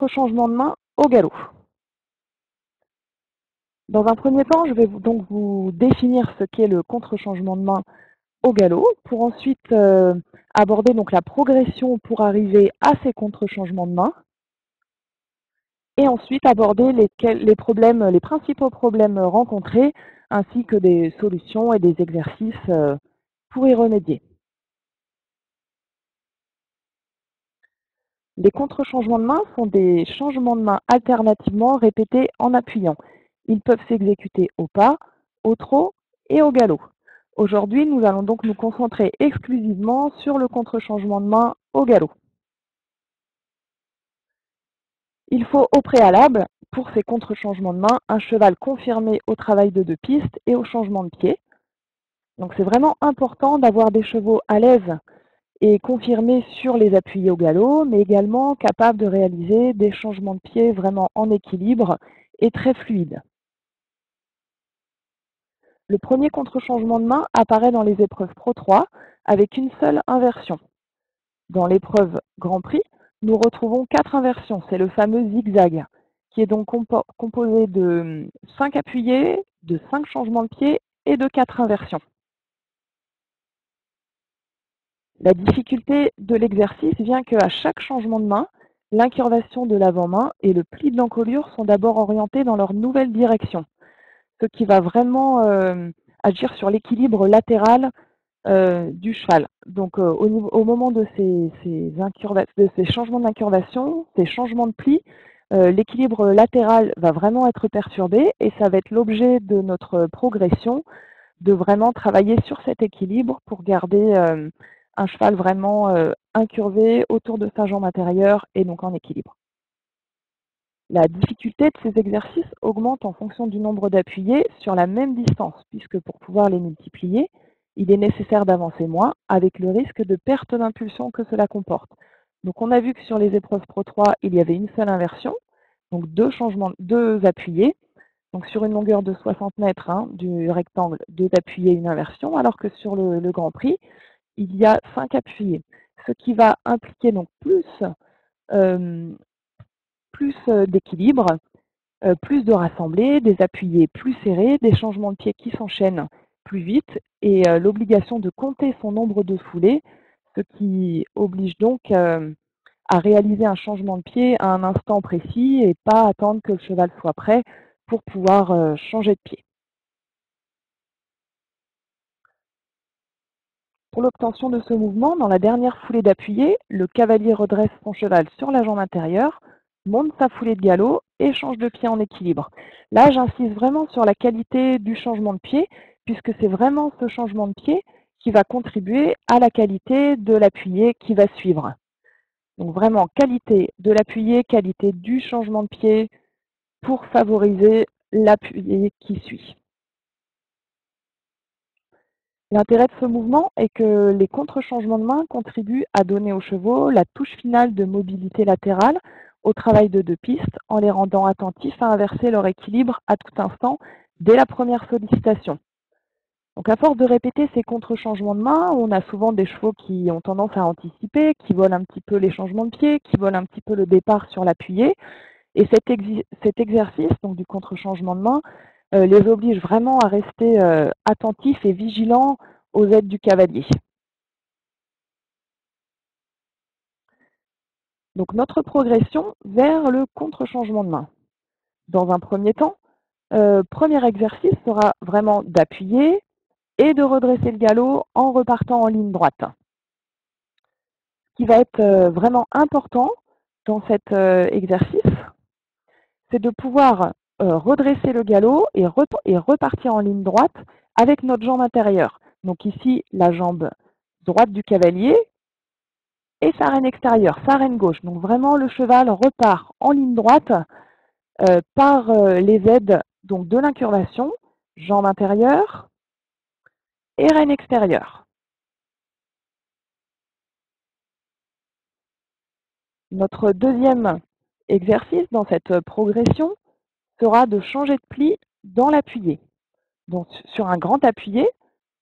contre-changement de main au galop. Dans un premier temps, je vais donc vous définir ce qu'est le contre-changement de main au galop, pour ensuite aborder donc la progression pour arriver à ces contre-changements de main, et ensuite aborder les principaux problèmes rencontrés, ainsi que des solutions et des exercices pour y remédier. Les contre-changements de main sont des changements de main alternativement répétés en appuyant. Ils peuvent s'exécuter au pas, au trot et au galop. Aujourd'hui, nous allons donc nous concentrer exclusivement sur le contre-changement de main au galop. Il faut au préalable, pour ces contre-changements de main, un cheval confirmé au travail de deux pistes et au changement de pied. Donc c'est vraiment important d'avoir des chevaux à l'aise et confirmés sur les appuis au galop, mais également capables de réaliser des changements de pied vraiment en équilibre et très fluides. Le premier contre-changement de main apparaît dans les épreuves Pro 3 avec une seule inversion. Dans l'épreuve Grand Prix, nous retrouvons 4 inversions, c'est le fameux zigzag, qui est donc composé de 5 appuyés, de 5 changements de pied et de 4 inversions. La difficulté de l'exercice vient qu'à chaque changement de main, l'incurvation de l'avant-main et le pli de l'encolure sont d'abord orientés dans leur nouvelle direction, ce qui va vraiment agir sur l'équilibre latéral du cheval. Donc au moment de ces changements d'incurvation, ces changements de pli, l'équilibre latéral va vraiment être perturbé et ça va être l'objet de notre progression, de vraiment travailler sur cet équilibre pour garder un cheval vraiment incurvé autour de sa jambe intérieure et donc en équilibre. La difficulté de ces exercices augmente en fonction du nombre d'appuyés sur la même distance, puisque pour pouvoir les multiplier, il est nécessaire d'avancer moins, avec le risque de perte d'impulsion que cela comporte. Donc on a vu que sur les épreuves Pro 3, il y avait une seule inversion, donc deux appuyés. Donc sur une longueur de 60 mètres du rectangle, 2 appuyés, une inversion, alors que sur le Grand Prix, il y a 5 appuyés. Ce qui va impliquer donc plus d'équilibre, plus de rassemblés, des appuyés plus serrés, des changements de pied qui s'enchaînent plus vite et l'obligation de compter son nombre de foulées, ce qui oblige donc à réaliser un changement de pied à un instant précis et pas attendre que le cheval soit prêt pour pouvoir changer de pied. Pour l'obtention de ce mouvement, dans la dernière foulée d'appuyé, le cavalier redresse son cheval sur la jambe intérieure, monte sa foulée de galop et change de pied en équilibre. Là, j'insiste vraiment sur la qualité du changement de pied, puisque c'est vraiment ce changement de pied qui va contribuer à la qualité de l'appuyé qui va suivre. Donc vraiment, qualité de l'appuyé, qualité du changement de pied pour favoriser l'appuyé qui suit. L'intérêt de ce mouvement est que les contre-changements de main contribuent à donner aux chevaux la touche finale de mobilité latérale au travail de deux pistes en les rendant attentifs à inverser leur équilibre à tout instant dès la première sollicitation. Donc à force de répéter ces contre-changements de main, on a souvent des chevaux qui ont tendance à anticiper, qui volent un petit peu les changements de pied, qui volent un petit peu le départ sur l'appuyé. Et cet exercice donc du contre-changement de main les oblige vraiment à rester attentifs et vigilants aux aides du cavalier. Donc notre progression vers le contre-changement de main. Dans un premier temps, premier exercice sera vraiment d'appuyer et de redresser le galop en repartant en ligne droite. Ce qui va être vraiment important dans cet exercice, c'est de pouvoir redresser le galop et repartir en ligne droite avec notre jambe intérieure. Donc ici, la jambe droite du cavalier et sa reine extérieure, sa reine gauche. Donc vraiment, le cheval repart en ligne droite par les aides donc, de l'incurvation, jambe intérieure et reine extérieure. Notre deuxième exercice dans cette progression sera de changer de pli dans l'appuyé. Donc sur un grand appuyé,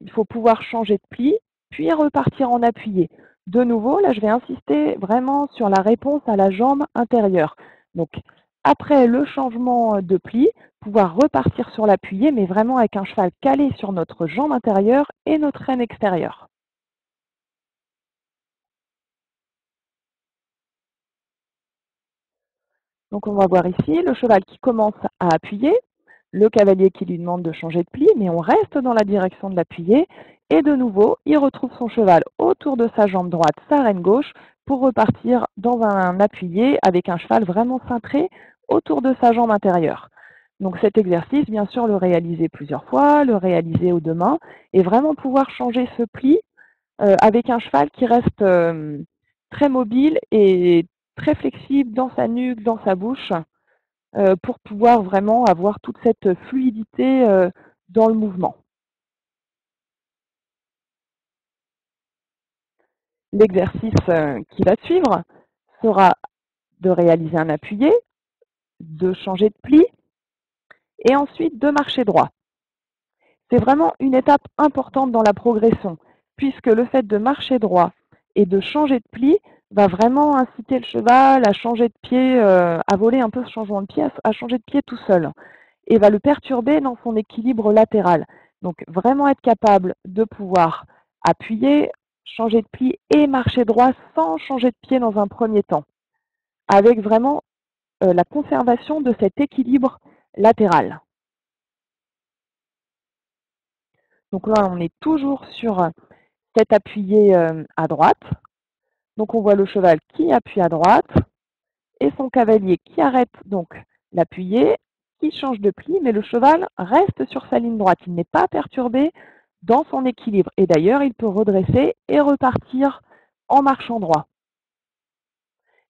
il faut pouvoir changer de pli, puis repartir en appuyé. De nouveau, là, je vais insister vraiment sur la réponse à la jambe intérieure. Donc, après le changement de pli, pouvoir repartir sur l'appuyé, mais vraiment avec un cheval calé sur notre jambe intérieure et notre aine extérieure. Donc on va voir ici le cheval qui commence à appuyer, le cavalier qui lui demande de changer de pli, mais on reste dans la direction de l'appuyé. Et de nouveau, il retrouve son cheval autour de sa jambe droite, sa reine gauche, pour repartir dans un appuyé avec un cheval vraiment cintré autour de sa jambe intérieure. Donc cet exercice, bien sûr, le réaliser plusieurs fois, le réaliser aux deux mains, et vraiment pouvoir changer ce pli avec un cheval qui reste très mobile et très flexible dans sa nuque, dans sa bouche, pour pouvoir vraiment avoir toute cette fluidité dans le mouvement. L'exercice qui va suivre sera de réaliser un appuyé, de changer de pli et ensuite de marcher droit. C'est vraiment une étape importante dans la progression, puisque le fait de marcher droit et de changer de pli va vraiment inciter le cheval à changer de pied, à voler un peu ce changement de pied, à changer de pied tout seul, et va le perturber dans son équilibre latéral. Donc vraiment être capable de pouvoir appuyer, changer de pli et marcher droit sans changer de pied dans un premier temps, avec vraiment la conservation de cet équilibre latéral. Donc là, on est toujours sur cet appuyé à droite. Donc on voit le cheval qui appuie à droite et son cavalier qui arrête donc l'appuyé, qui change de pli, mais le cheval reste sur sa ligne droite. Il n'est pas perturbé dans son équilibre. Et d'ailleurs, il peut redresser et repartir en marchant droit.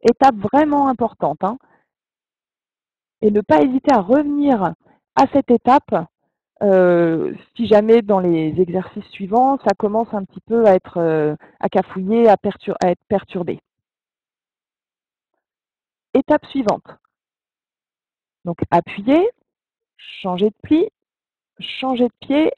Étape vraiment importante, hein. Et ne pas hésiter à revenir à cette étape si jamais dans les exercices suivants, ça commence un petit peu à être à cafouiller, à être perturbé. Étape suivante. Donc appuyer, changer de pli, changer de pied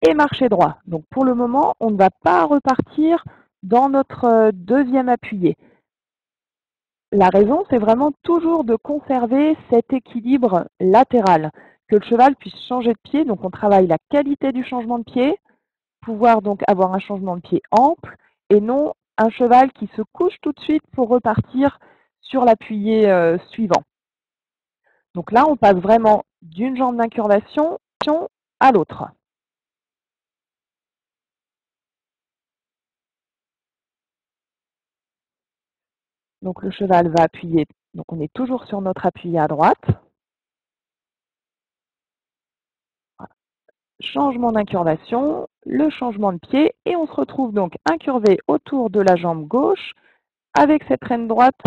et marcher droit. Donc pour le moment, on ne va pas repartir dans notre deuxième appuyé. La raison, c'est vraiment toujours de conserver cet équilibre latéral, que le cheval puisse changer de pied. Donc on travaille la qualité du changement de pied, pouvoir donc avoir un changement de pied ample et non un cheval qui se couche tout de suite pour repartir sur l'appuyé suivant. Donc là, on passe vraiment d'une jambe d'incurvation à l'autre. Donc le cheval va appuyer, donc on est toujours sur notre appuyé à droite. Changement d'incurvation, le changement de pied et on se retrouve donc incurvé autour de la jambe gauche avec cette reine droite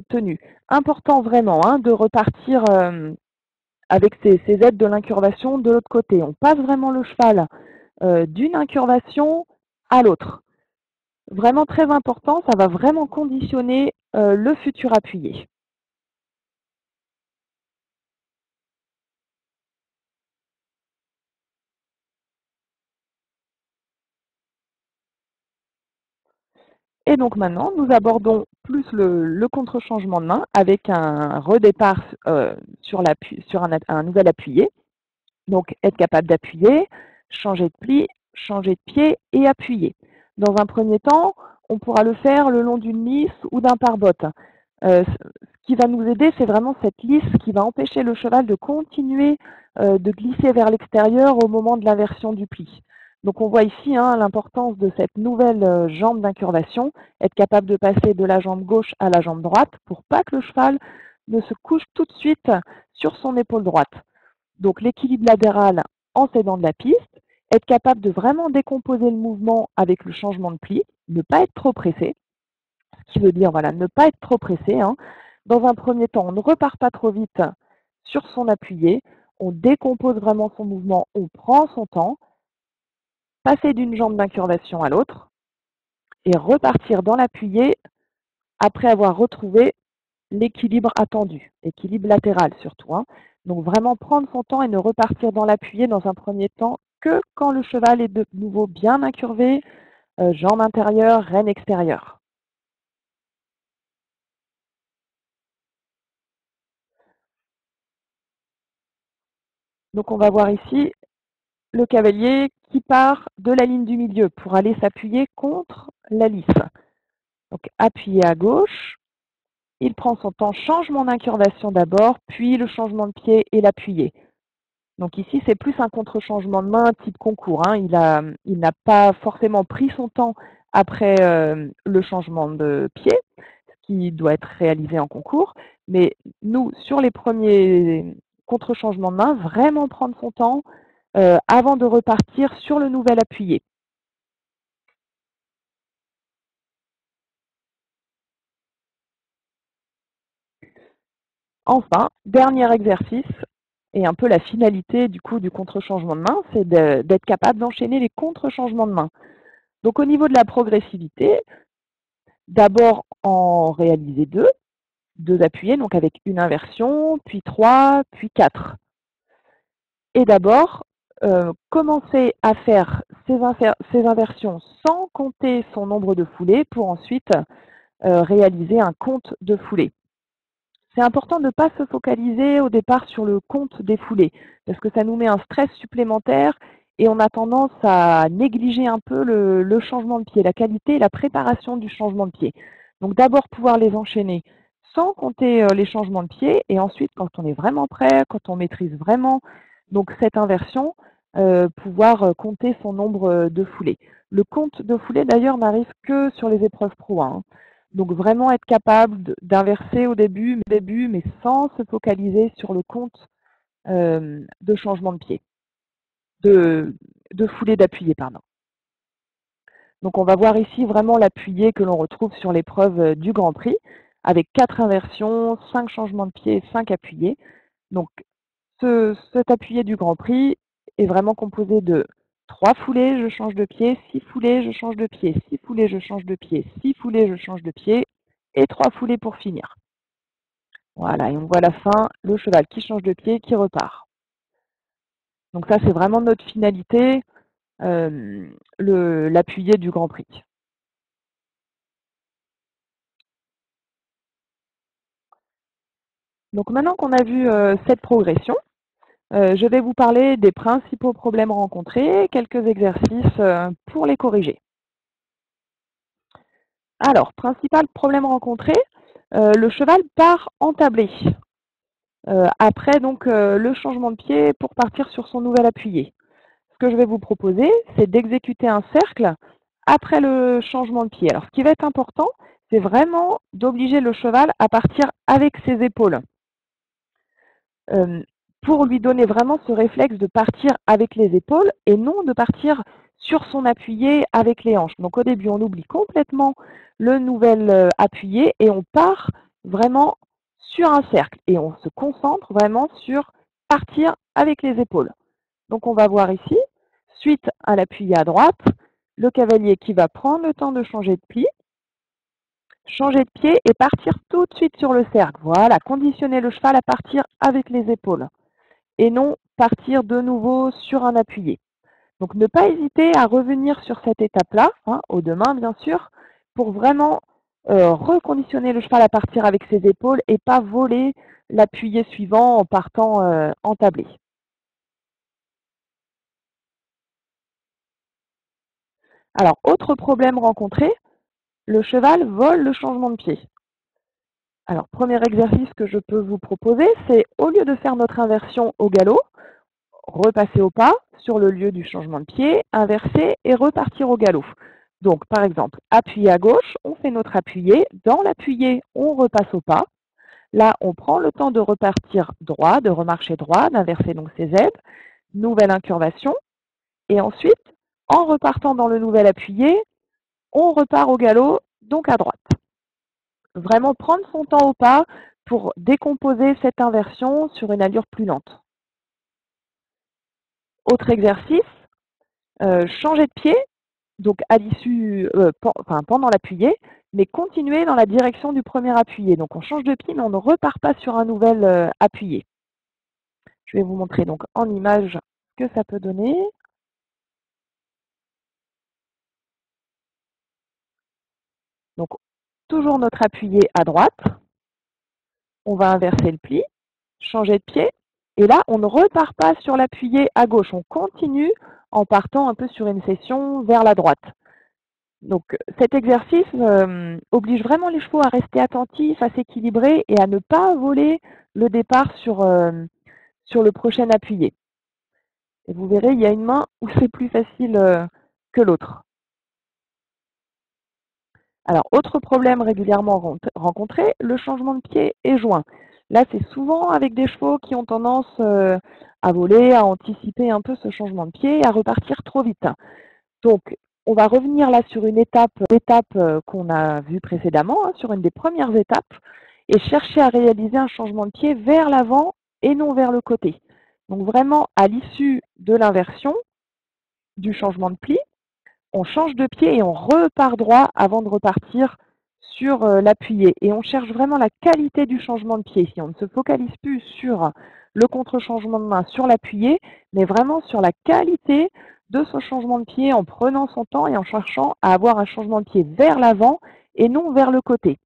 tenue. Important vraiment hein, de repartir avec ces aides de l'incurvation de l'autre côté. On passe vraiment le cheval d'une incurvation à l'autre. Vraiment très important, ça va vraiment conditionner le futur appuyé. Et donc maintenant, nous abordons plus le contre-changement de main avec un redépart sur un nouvel appuyé. Donc être capable d'appuyer, changer de pli, changer de pied et appuyer. Dans un premier temps, on pourra le faire le long d'une lisse ou d'un pare-botte. Ce qui va nous aider, c'est vraiment cette lisse qui va empêcher le cheval de continuer de glisser vers l'extérieur au moment de l'inversion du pli. Donc on voit ici hein, l'importance de cette nouvelle jambe d'incurvation, être capable de passer de la jambe gauche à la jambe droite pour pas que le cheval ne se couche tout de suite sur son épaule droite. Donc l'équilibre latéral en s'aidant de la piste, être capable de vraiment décomposer le mouvement avec le changement de pli, ne pas être trop pressé, ce qui veut dire voilà, ne pas être trop pressé. Hein. Dans un premier temps, on ne repart pas trop vite sur son appuyé, on décompose vraiment son mouvement, on prend son temps, passer d'une jambe d'incurvation à l'autre et repartir dans l'appuyé après avoir retrouvé l'équilibre attendu, l'équilibre latéral surtout. Hein. Donc vraiment prendre son temps et ne repartir dans l'appuyé dans un premier temps que quand le cheval est de nouveau bien incurvé, jambe intérieure, reine extérieure. Donc on va voir ici le cavalier qui part de la ligne du milieu pour aller s'appuyer contre la lisse. Donc appuyé à gauche, il prend son temps, changement d'incurvation d'abord, puis le changement de pied et l'appuyé. Donc ici, c'est plus un contre-changement de main type concours. Hein. Il n'a pas forcément pris son temps après le changement de pied, ce qui doit être réalisé en concours. Mais nous, sur les premiers contre-changements de main, vraiment prendre son temps avant de repartir sur le nouvel appuyé. Enfin, dernier exercice, et un peu la finalité du coup du contre-changement de main, c'est d'être capable d'enchaîner les contre-changements de main. Donc au niveau de la progressivité, d'abord en réaliser deux appuyés, donc avec une inversion, puis 3, puis 4. Et d'abord, commencer à faire ces inversions sans compter son nombre de foulées pour ensuite réaliser un compte de foulées. C'est important de ne pas se focaliser au départ sur le compte des foulées, parce que ça nous met un stress supplémentaire et on a tendance à négliger un peu le changement de pied, la qualité et la préparation du changement de pied. Donc d'abord pouvoir les enchaîner sans compter les changements de pied, et ensuite quand on est vraiment prêt, quand on maîtrise vraiment donc cette inversion, pouvoir compter son nombre de foulées. Le compte de foulées d'ailleurs n'arrive que sur les épreuves pro 1. Donc vraiment être capable d'inverser au début, mais sans se focaliser sur le compte de changement de pied, de foulée d'appuyé, pardon. Donc on va voir ici vraiment l'appuyé que l'on retrouve sur l'épreuve du Grand Prix, avec 4 inversions, 5 changements de pied, 5 appuyés. Donc cet appuyé du Grand Prix est vraiment composé de 3 foulées, je change de pied, 6 foulées, je change de pied, 6 foulées, je change de pied, 6 foulées, je change de pied, et 3 foulées pour finir. Voilà, et on voit à la fin le cheval qui change de pied, qui repart. Donc ça, c'est vraiment notre finalité, l'appuyé du Grand Prix. Donc maintenant qu'on a vu cette progression, je vais vous parler des principaux problèmes rencontrés, quelques exercices pour les corriger. Alors, principal problème rencontré, le cheval part entablé. Après donc le changement de pied pour partir sur son nouvel appuyé. Ce que je vais vous proposer, c'est d'exécuter un cercle après le changement de pied. Alors, ce qui va être important, c'est vraiment d'obliger le cheval à partir avec ses épaules. Pour lui donner vraiment ce réflexe de partir avec les épaules et non de partir sur son appuyé avec les hanches. Donc au début, on oublie complètement le nouvel appuyé et on part vraiment sur un cercle et on se concentre vraiment sur partir avec les épaules. Donc on va voir ici, suite à l'appuyé à droite, le cavalier qui va prendre le temps de changer de pli, changer de pied et partir tout de suite sur le cercle. Voilà, conditionner le cheval à partir avec les épaules et non partir de nouveau sur un appuyé. Donc ne pas hésiter à revenir sur cette étape-là, aux deux mains bien sûr, pour vraiment reconditionner le cheval à partir avec ses épaules et pas voler l'appuyé suivant en partant entablé. Alors, autre problème rencontré, le cheval vole le changement de pied. Alors, premier exercice que je peux vous proposer, c'est au lieu de faire notre inversion au galop, repasser au pas sur le lieu du changement de pied, inverser et repartir au galop. Donc, par exemple, appuyé à gauche, on fait notre appuyé. Dans l'appuyé, on repasse au pas. Là, on prend le temps de repartir droit, de remarcher droit, d'inverser donc ses aides. Nouvelle incurvation. Et ensuite, en repartant dans le nouvel appuyé, on repart au galop, donc à droite. Vraiment prendre son temps au pas pour décomposer cette inversion sur une allure plus lente. Autre exercice, changer de pied, donc à l'issue, pendant l'appuyé, mais continuer dans la direction du premier appuyé. Donc on change de pied, mais on ne repart pas sur un nouvel appuyé. Je vais vous montrer donc en image ce que ça peut donner. Donc toujours notre appuyé à droite, on va inverser le pli, changer de pied, Et là, on ne repart pas sur l'appuyé à gauche, on continue en partant un peu sur une session vers la droite. Donc cet exercice oblige vraiment les chevaux à rester attentifs, à s'équilibrer et à ne pas voler le départ sur le prochain appuyé. Et vous verrez, il y a une main où c'est plus facile que l'autre. Alors, autre problème régulièrement rencontré, le changement de pied et joint. Là, c'est souvent avec des chevaux qui ont tendance à voler, à anticiper un peu ce changement de pied et à repartir trop vite. Donc, on va revenir là sur une étape qu'on a vue précédemment, hein, sur une des premières étapes, et chercher à réaliser un changement de pied vers l'avant et non vers le côté. Donc vraiment, à l'issue de l'inversion, du changement de pli, on change de pied et on repart droit avant de repartir sur l'appuyé. Et on cherche vraiment la qualité du changement de pied. Si on ne se focalise plus sur le contre-changement de main, sur l'appuyé, mais vraiment sur la qualité de ce changement de pied en prenant son temps et en cherchant à avoir un changement de pied vers l'avant et non vers le côté.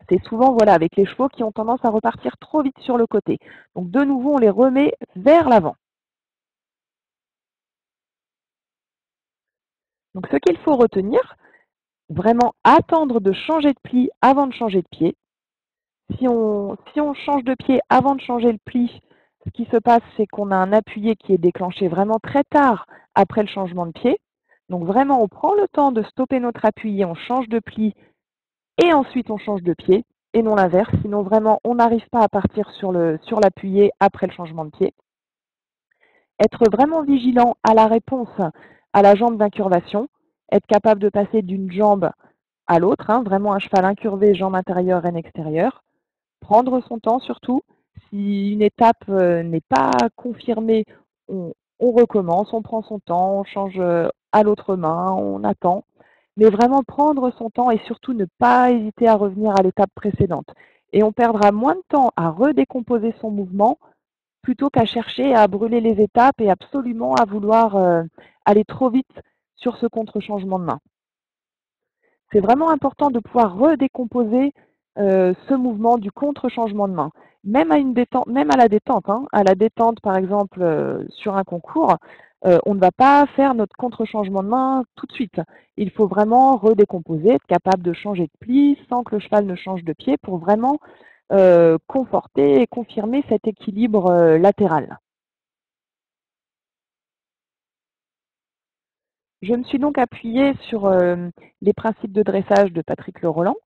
C'est souvent voilà, avec les chevaux qui ont tendance à repartir trop vite sur le côté. Donc de nouveau, on les remet vers l'avant. Donc ce qu'il faut retenir, vraiment attendre de changer de pli avant de changer de pied. Si on change de pied avant de changer le pli, ce qui se passe, c'est qu'on a un appuyé qui est déclenché vraiment très tard après le changement de pied. Donc vraiment, on prend le temps de stopper notre appuyé, on change de pli et ensuite on change de pied, et non l'inverse. Sinon, vraiment, on n'arrive pas à partir sur l'appuyé après le changement de pied. Être vraiment vigilant à la réponse à la jambe d'incurvation, être capable de passer d'une jambe à l'autre, hein, vraiment un cheval incurvé, jambe intérieure, reine extérieure. Prendre son temps surtout. Si une étape n'est pas confirmée, on recommence, on prend son temps, on change à l'autre main, on attend. Mais vraiment prendre son temps et surtout ne pas hésiter à revenir à l'étape précédente. Et on perdra moins de temps à redécomposer son mouvement plutôt qu'à chercher à brûler les étapes et absolument à vouloir aller trop vite sur ce contre-changement de main. C'est vraiment important de pouvoir redécomposer ce mouvement du contre-changement de main. Même à une détente, même à la détente, hein. À la détente, par exemple, sur un concours, on ne va pas faire notre contre-changement de main tout de suite. Il faut vraiment redécomposer, être capable de changer de pli sans que le cheval ne change de pied pour vraiment conforter et confirmer cet équilibre latéral. Je me suis donc appuyée sur les principes de dressage de Patrick Leroland,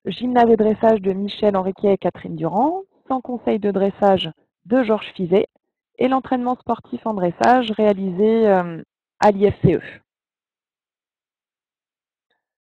gymnase et dressage de Michel Henriquet et Catherine Durand, sans conseil de dressage de Georges Fizet et l'entraînement sportif en dressage réalisé à l'IFCE.